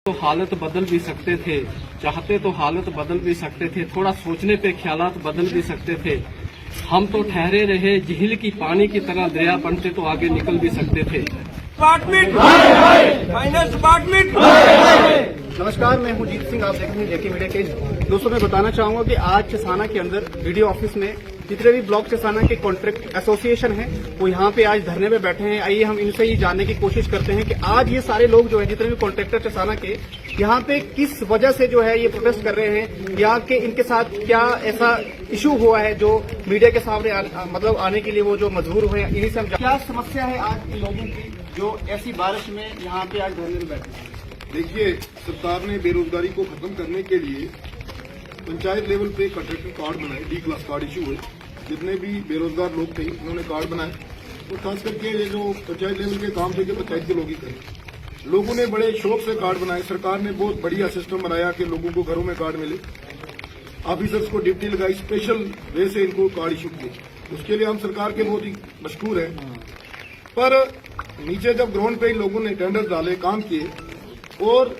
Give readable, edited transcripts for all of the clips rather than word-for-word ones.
तो हालत बदल भी सकते थे, चाहते तो हालत बदल भी सकते थे, थोड़ा सोचने पे ख्यालात बदल भी सकते थे। हम तो ठहरे रहे झील की पानी की तरह, दरिया बनते तो आगे निकल भी सकते थे। Finance department. नमस्कार, मैं हूं जीत सिंह, आप देख रहे हैं जेके मीडिया के। दोस्तों, मैं बताना चाहूंगा कि आज चसाना के अंदर वीडियो ऑफिस में जितने भी ब्लॉक चसाना के कॉन्ट्रैक्ट एसोसिएशन हैं वो यहाँ पे आज धरने पे बैठे हैं। आइए हम इनसे ही जानने की कोशिश करते हैं कि आज ये सारे लोग जो है, जितने भी कॉन्ट्रैक्टर चसाना के, यहाँ पे किस वजह से जो है ये प्रोटेस्ट कर रहे हैं, या कि इनके साथ क्या ऐसा इशू हुआ है जो मीडिया के सामने मतलब आने के लिए वो जो मजबूर हुए हैं। इन्हीं से हम क्या समस्या है आज इन लोगों की जो ऐसी बारिश में यहाँ पे आज धरने में बैठे हैं। देखिए, सरकार ने बेरोजगारी को खत्म करने के लिए पंचायत लेवल पे कॉन्ट्रैक्टर कार्ड बनाए, डी क्लास कार्ड इशू हुए। जितने भी बेरोजगार लोग थे उन्होंने कार्ड बनाए, तो खास करके ये जो पंचायत लेवल के काम थे कि पंचायत के लोग ही करें। लोगों ने बड़े शौक से कार्ड बनाए। सरकार ने बहुत बढ़िया सिस्टम बनाया कि लोगों को घरों में कार्ड मिले। ऑफिसर्स को ड्यूटी लगाई, स्पेशल वे से इनको कार्ड इशू किए। उसके लिए हम सरकार के बहुत ही मशकूर हैं। पर नीचे जब ग्राउंड पे लोगों ने टेंडर डाले, काम किए, और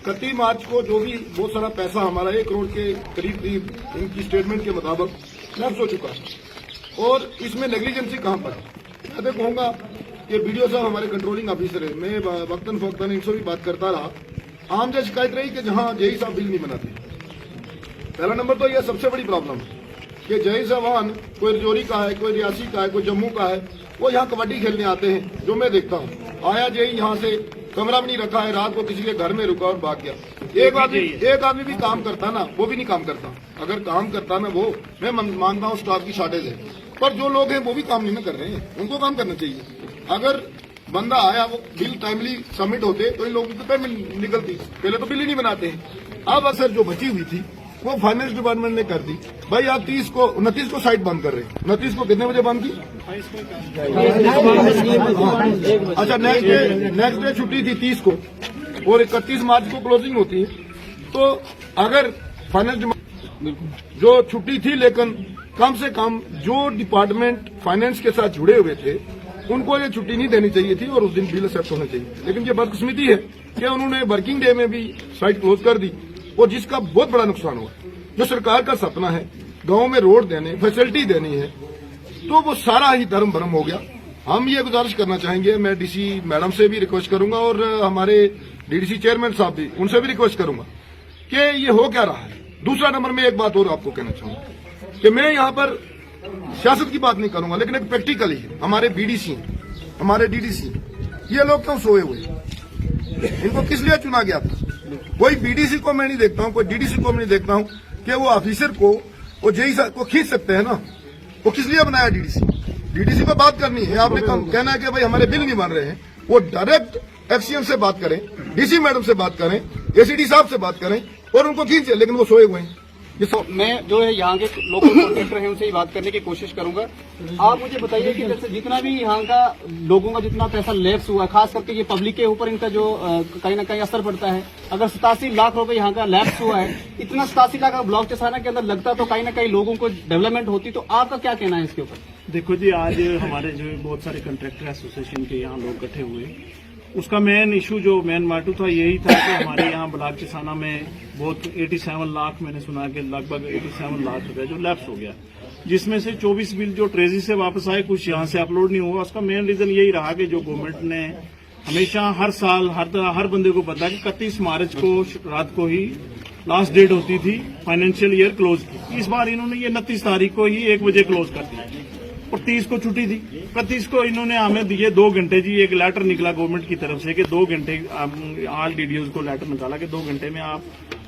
31 मार्च को जो भी बहुत सारा पैसा हमारा 1 करोड़ के करीब इनकी स्टेटमेंट के मुताबिक लैप्स हो चुका है। और इसमें नेग्लिजेंसी कहां पर है? मैं तो कहूंगा कि बीडीओ साहब हमारे कंट्रोलिंग ऑफिसर है। मैं वक्तन फवक्तन इनसे भी बात करता रहा। आम जो शिकायत रही कि जहां जेई साहब बिल नहीं बनाते। पहला नंबर तो यह सबसे बड़ी प्रॉब्लम है कि जेई साहबान कोई रजौरी का है, कोई रियासी का है, कोई जम्मू का है, वो यहाँ कबड्डी खेलने आते हैं। जो मैं देखता हूँ, आया जेई यहाँ से कमरा भी नहीं रखा है, रात को किसी के घर में रुका और भाग गया। एक आदमी भी काम करता ना, वो भी नहीं काम करता। अगर काम करता ना, वो मैं मानता हूँ स्टाफ की शॉर्टेज है, पर जो लोग हैं वो भी काम नहीं ना कर रहे हैं। उनको काम करना चाहिए। अगर बंदा आया, वो बिल टाइमली सबमिट होते तो इन लोगों की पेमेंट निकलती। पहले तो बिल ही नहीं बनाते हैं। अब अक्सर जो बची हुई थी वो फाइनेंस डिपार्टमेंट ने कर दी। भाई आप 29 को साइट बंद कर रहे हैं। 29 को कितने बजे बंद की? अच्छा, नेक्स्ट डे छुट्टी थी 30 को, और 31 मार्च को क्लोजिंग होती है। तो अगर फाइनेंस जो छुट्टी थी, लेकिन कम से कम जो डिपार्टमेंट फाइनेंस के साथ जुड़े हुए थे उनको ये छुट्टी नहीं देनी चाहिए थी और उस दिन बिल एक्सेप्ट होना चाहिए। लेकिन ये बदकिस्मती है कि उन्होंने वर्किंग डे में भी साइट क्लोज कर दी, और जिसका बहुत बड़ा नुकसान हुआ। जो सरकार का सपना है गांव में रोड देने, फैसिलिटी देनी है, तो वो सारा ही धर्म भरम हो गया। हम ये गुजारिश करना चाहेंगे, मैं डीसी मैडम से भी रिक्वेस्ट करूंगा और हमारे डीडीसी चेयरमैन साहब भी, उनसे भी रिक्वेस्ट करूंगा कि ये हो क्या रहा है। दूसरा नंबर में एक बात और आपको कहना चाहूंगा कि मैं यहाँ पर सियासत की बात नहीं करूंगा, लेकिन एक प्रैक्टिकल ही है। हमारे बीडीसी, हमारे डीडीसी, ये लोग क्यों सोए हुए? इनको किस लिए चुना गया था? कोई बीडीसी को मैं नहीं देखता हूं, कोई डीडीसी को मैं नहीं देखता हूं कि वो ऑफिसर को, वो जेई को खींच सकते हैं ना। वो किस लिए बनाया डीडीसी? डीडीसी को बात करनी है, आपने कहना है कि भाई हमारे बिल नहीं बन रहे हैं। वो डायरेक्ट एफसीएम से बात करें, डीसी मैडम से बात करें, एसीडी साहब से बात करें और उनको खींचे, लेकिन वो सोए हुए हैं। मैं जो है यहाँ के लोकल कॉन्ट्रैक्टर हैं उनसे ही बात करने की कोशिश करूंगा। आप मुझे बताइए कि जैसे जितना भी यहाँ का लोगों का जितना पैसा लैप्स हुआ, खास करके ये पब्लिक के ऊपर इनका जो कहीं ना कहीं असर पड़ता है। अगर 87 लाख रुपए यहाँ का लैप्स हुआ है, इतना 87 लाख ब्लॉक चसाना के अंदर लगता तो कहीं ना कहीं लोगों को डेवलपमेंट होती। तो आपका क्या कहना है इसके ऊपर? देखो जी, आज हमारे जो बहुत सारे कॉन्ट्रैक्टर एसोसिएशन के यहाँ लोग इकट्ठे हुए, उसका मेन इशू जो मेन माटू था यही था कि हमारे यहाँ ब्लॉक चसाना में बहुत 87 लाख, मैंने सुना कि लगभग 87 लाख रुपए जो लैप्स हो गया, जिसमें से 24 बिल जो ट्रेजरी से वापस आए, कुछ यहाँ से अपलोड नहीं हुआ। उसका मेन रीजन यही रहा कि जो गवर्नमेंट ने हमेशा हर साल हर बंदे को पता कि 31 मार्च को रात को ही लास्ट डेट होती थी फाइनेंशियल ईयर क्लोज की। इस बार इन्होंने ये 29 तारीख को ही 1 बजे क्लोज कर दिया और 30 को छुट्टी थी। 31 को इन्होंने हमें दिए 2 घंटे जी। एक लेटर निकला गवर्नमेंट की तरफ से कि 2 घंटे, आल डीडीओज को लेटर निकाला कि 2 घंटे में आप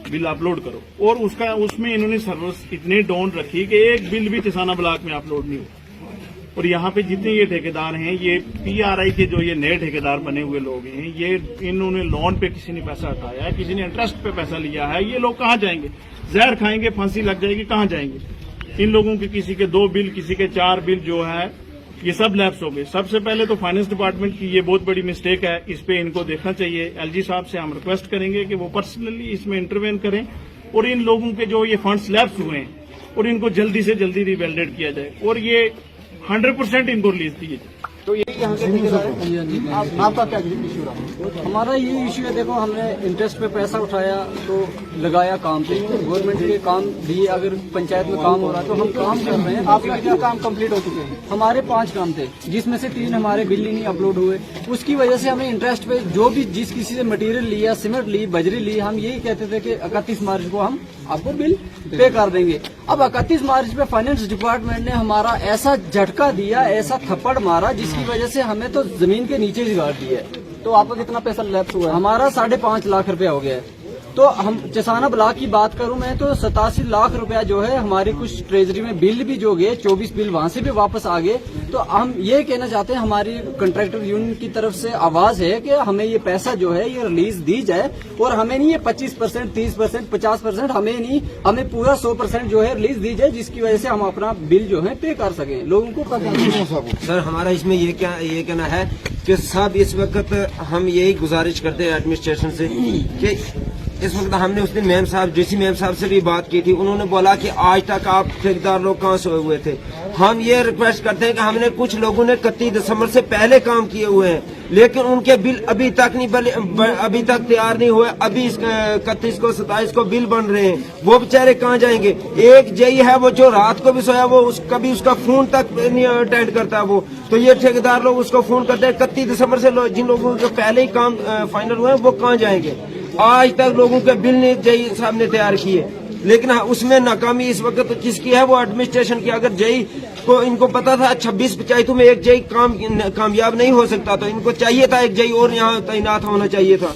बिल अपलोड करो, और उसमें इन्होंने सर्विस इतनी डाउन रखी कि एक बिल भी चसाना ब्लॉक में अपलोड नहीं हुआ। और यहाँ पे जितने ये ठेकेदार हैं, ये पीआरआई के जो ये नए ठेकेदार बने हुए लोग हैं, ये इन्होंने लोन पे किसी ने पैसा हटाया है, किसी ने इंटरेस्ट पे पैसा लिया है। ये लोग कहाँ जाएंगे? जहर खाएंगे, फांसी लग जाएगी, कहाँ जाएंगे? इन लोगों के किसी के 2 बिल, किसी के 4 बिल जो है, ये सब लैप्स हो गए। सबसे पहले तो फाइनेंस डिपार्टमेंट की ये बहुत बड़ी मिस्टेक है, इस पे इनको देखना चाहिए। एलजी साहब से हम रिक्वेस्ट करेंगे कि वो पर्सनली इसमें इंटरवेन करें और इन लोगों के जो ये फंड्स लैप्स हुए हैं और इनको जल्दी से जल्दी रिवैलिडेट किया जाए और ये 100% इनको रिलीज दिए जाए। तो ये यहाँ के ठेकेदार हैं। आपका क्या इशू रहा? हमारा ये इशू है, देखो हमने इंटरेस्ट पे पैसा उठाया तो लगाया काम पे, गवर्नमेंट के काम दिए, अगर पंचायत में काम हो रहा है तो हम काम कर रहे हैं। आपके कितने काम कंप्लीट हो चुके हैं? हमारे 5 काम थे, जिसमें से 3 हमारे बिल ही नहीं अपलोड हुए। उसकी वजह से हमें इंटरेस्ट पे जो भी जिस किसी से मटेरियल लिया, सीमेंट ली, बजरी ली, हम यही कहते थे कि 31 मार्च को हम आपको बिल पे कर देंगे। अब 31 मार्च पे फाइनेंस डिपार्टमेंट ने हमारा ऐसा झटका दिया, ऐसा थप्पड़ मारा, जिसकी वजह से हमें तो जमीन के नीचे ही गाड़ दिया। तो आपका कितना पैसा लैप्स हुआ है? हमारा 5.5 लाख रुपया हो गया है। तो हम चसाना ब्लॉक की बात करूं मैं तो 87 लाख रुपया जो है हमारे कुछ ट्रेजरी में बिल भी जो गए, 24 बिल वहां से भी वापस आ गए। तो हम ये कहना चाहते हैं, हमारी कंट्रैक्टर यूनियन की तरफ से आवाज है कि हमें ये पैसा जो है ये रिलीज दी जाए, और हमें नहीं ये 25%, 30%, 50% हमें नहीं, हमें पूरा 100% जो है रिलीज दी जाए, जिसकी वजह से हम अपना बिल जो है पे कर सकें लोगों को। सर हमारा इसमें ये कहना है कि सब इस वक्त हम यही गुजारिश करते हैं एडमिनिस्ट्रेशन से कि इस वक्त हमने उस दिन मैम साहब, डीसी मैम साहब से भी बात की थी, उन्होंने बोला कि आज तक आप ठेकेदार लोग कहाँ सोए हुए थे। हम ये रिक्वेस्ट करते हैं कि हमने कुछ लोगों ने 31 दिसंबर से पहले काम किए हुए हैं, लेकिन उनके बिल अभी तक नहीं अभी तक तैयार नहीं हुए। अभी 31 को 27 को बिल बन रहे हैं, वो बेचारे कहाँ जाएंगे? एक जेई है वो जो रात को भी सोया, वो कभी उसका फोन तक नहीं अटेंड करता वो, तो ये ठेकेदार लोग उसको फोन करते हैं। 31 दिसंबर से जिन लोगों के पहले ही काम फाइनल हुए हैं वो कहाँ जाएंगे? आज तक लोगों के बिल नहीं जेई साहब ने तैयार किए, लेकिन उसमें नाकामी इस वक्त तो किसकी है? वो एडमिनिस्ट्रेशन की। अगर जेई को इनको पता था 26 पंचायतों में एक जेई कामयाब नहीं हो सकता, तो इनको चाहिए था एक जेई और यहाँ तैनात होना चाहिए था।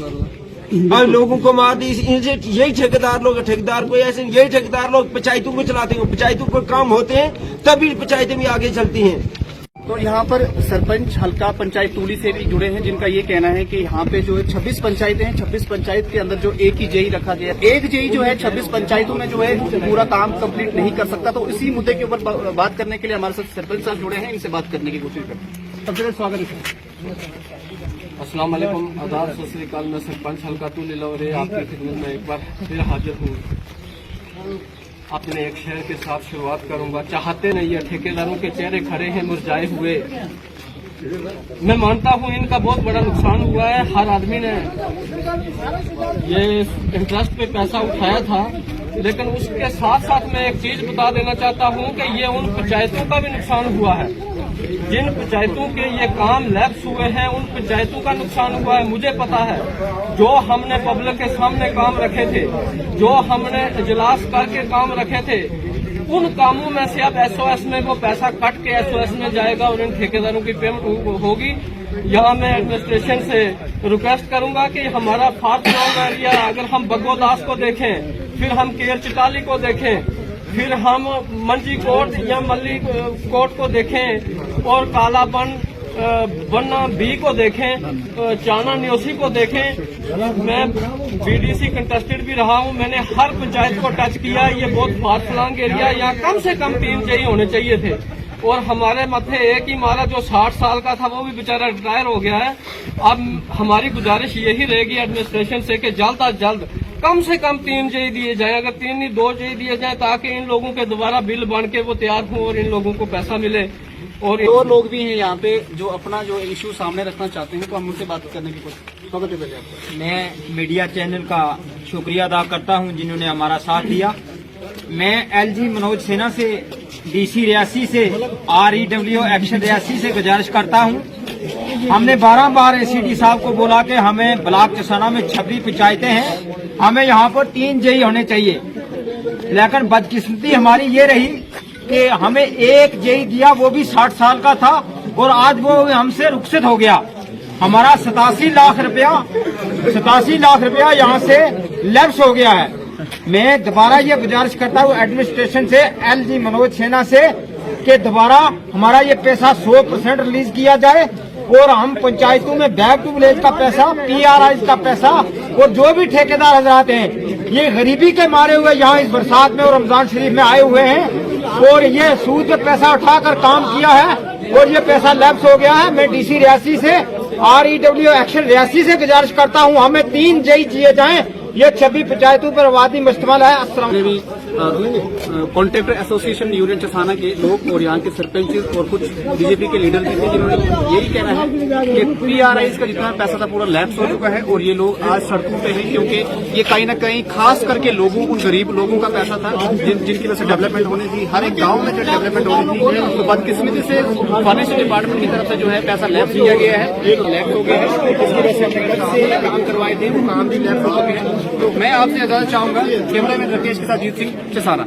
और लोगों को मार दी। यही ठेकेदार को ऐसे यही ठेकेदार लोग पंचायतों को चलाते हैं, पंचायतों को काम होते हैं तभी पंचायतें भी आगे चलती हैं। तो यहाँ पर सरपंच हल्का पंचायत टूली से भी जुड़े हैं, जिनका ये कहना है कि यहाँ पे जो है 26 पंचायतें हैं, 26 पंचायत के अंदर जो एक ही जेई रखा गया, एक जेई जो है 26 पंचायतों में जो है पूरा काम कंप्लीट नहीं कर सकता। तो इसी मुद्दे के ऊपर बात करने के लिए हमारे साथ सरपंच साहब जुड़े हैं, इनसे बात करने की कोशिश करते हैं। सबसे पहले स्वागत है सर। अस्सलाम वालेकुम, आदाब, सत श्री अकाल। मैं सरपंच हल्का टूली लौरे आपकी खिदमत में एक बार फिर हाजिर हूँ। अपने एक शेर के साथ शुरुआत करूंगा। चाहते नहीं है, ठेकेदारों के चेहरे खड़े हैं मुरझाए हुए। मैं मानता हूं इनका बहुत बड़ा नुकसान हुआ है। हर आदमी ने ये इंटरेस्ट पे पैसा उठाया था, लेकिन उसके साथ साथ मैं एक चीज बता देना चाहता हूं कि ये उन पंचायतों का भी नुकसान हुआ है जिन पंचायतों के ये काम लैप्स हुए हैं। उन पंचायतों का नुकसान हुआ है। मुझे पता है, जो हमने पब्लिक के सामने काम रखे थे, जो हमने इजलास करके काम रखे थे, उन कामों में से अब एसओएस में वो पैसा कट के एसओएस में जाएगा और इन ठेकेदारों की पेमेंट होगी। यहाँ मैं एडमिनिस्ट्रेशन से रिक्वेस्ट करूंगा कि हमारा फार्थ गांव एरिया, अगर हम बग्गोदास को देखें, फिर हम केर चिटाली को देखें, फिर हम मंजी कोट या मल्ली कोट को देखें, और कालाबन बन्ना बी को देखें, चाना न्योसी को देखें। मैं बीडीसी कंटेस्टेड भी रहा हूं, मैंने हर पंचायत को टच किया। ये बहुत फार फ्लांग एरिया, यहाँ कम से कम 3 जेई होने चाहिए थे, और हमारे मथे एक ही मारा जो 60 साल का था, वो भी बेचारा रिटायर हो गया है। अब हमारी गुजारिश यही रहेगी एडमिनिस्ट्रेशन से कि जल्द अज जल्द कम से कम 3 जेई दिए जाएं, अगर 3 नहीं 2 जेई दिए जाएं, ताकि इन लोगों के दोबारा बिल बन के वो तैयार हों और इन लोगों को पैसा मिले। और 2 लोग भी हैं यहाँ पे जो अपना जो इशू सामने रखना चाहते हैं, तो हम उनसे बात करने की कोशिश। स्वागत है पहले आपका। मैं मीडिया चैनल का शुक्रिया अदा करता हूं जिन्होंने हमारा साथ दिया। मैं एलजी मनोज सिन्हा से, डीसी रियासी से, REW एक्शन रियासी से गुजारिश करता हूं। हमने 12 बार एसीडी साहब को बोला कि हमें ब्लॉक चसाना में 26 पंचायतें हैं, हमें यहाँ पर 3 जेई होने चाहिए, लेकिन बदकिस्मती हमारी ये रही कि हमें एक जेई दिया, वो भी 60 साल का था, और आज वो हमसे रुखसत हो गया। हमारा 87 लाख रुपया यहाँ से लैप्स हो गया है। मैं दोबारा ये गुजारिश करता हूँ एडमिनिस्ट्रेशन से, एलजी मनोज सिन्हा से, कि दोबारा हमारा ये पैसा 100% रिलीज किया जाए, और हम पंचायतों में बैक टू विलेज का पैसा, PRI का पैसा, और जो भी ठेकेदार हजरात हैं, ये गरीबी के मारे हुए यहाँ इस बरसात में और रमजान शरीफ में आए हुए हैं, और ये सूद पे पैसा उठाकर काम किया है, और ये पैसा लैप्स हो गया है। मैं डीसी रियासी से, REW एक्शन रियासी से गुजारिश करता हूँ, हमें 3 जेई दिए जाएं, ये 26 पंचायतों पर वादी मुश्तमिल है। भी कॉन्ट्रैक्टर एसोसिएशन यूनियन चसाना के लोग और यहाँ के सरपंच और कुछ बीजेपी के लीडर भी थे, जिन्होंने यही कहना है कि PRIs का जितना पैसा था पूरा लैप्स हो चुका है और ये लोग आज सड़कों पे हैं, क्योंकि ये कहीं ना कहीं खास करके लोगों, उन गरीब लोगों का पैसा था जिनकी वजह से डेवलपमेंट होनी थी, हर एक गाँव में जो डेवलपमेंट होनी थी। तो बदकिस्मती से फाइनेंशियल डिपार्टमेंट की तरफ से जो है पैसा लैप्स किया गया है, लैप्स हो गया है, जिसकी वजह से हमने से काम करवाए थे वो काम भी लैप्स हो चुके हैं। तो मैं आपसे इजाजत चाहूंगा, कैमरा मैन राकेश के साथ जीत सिंह चसाना।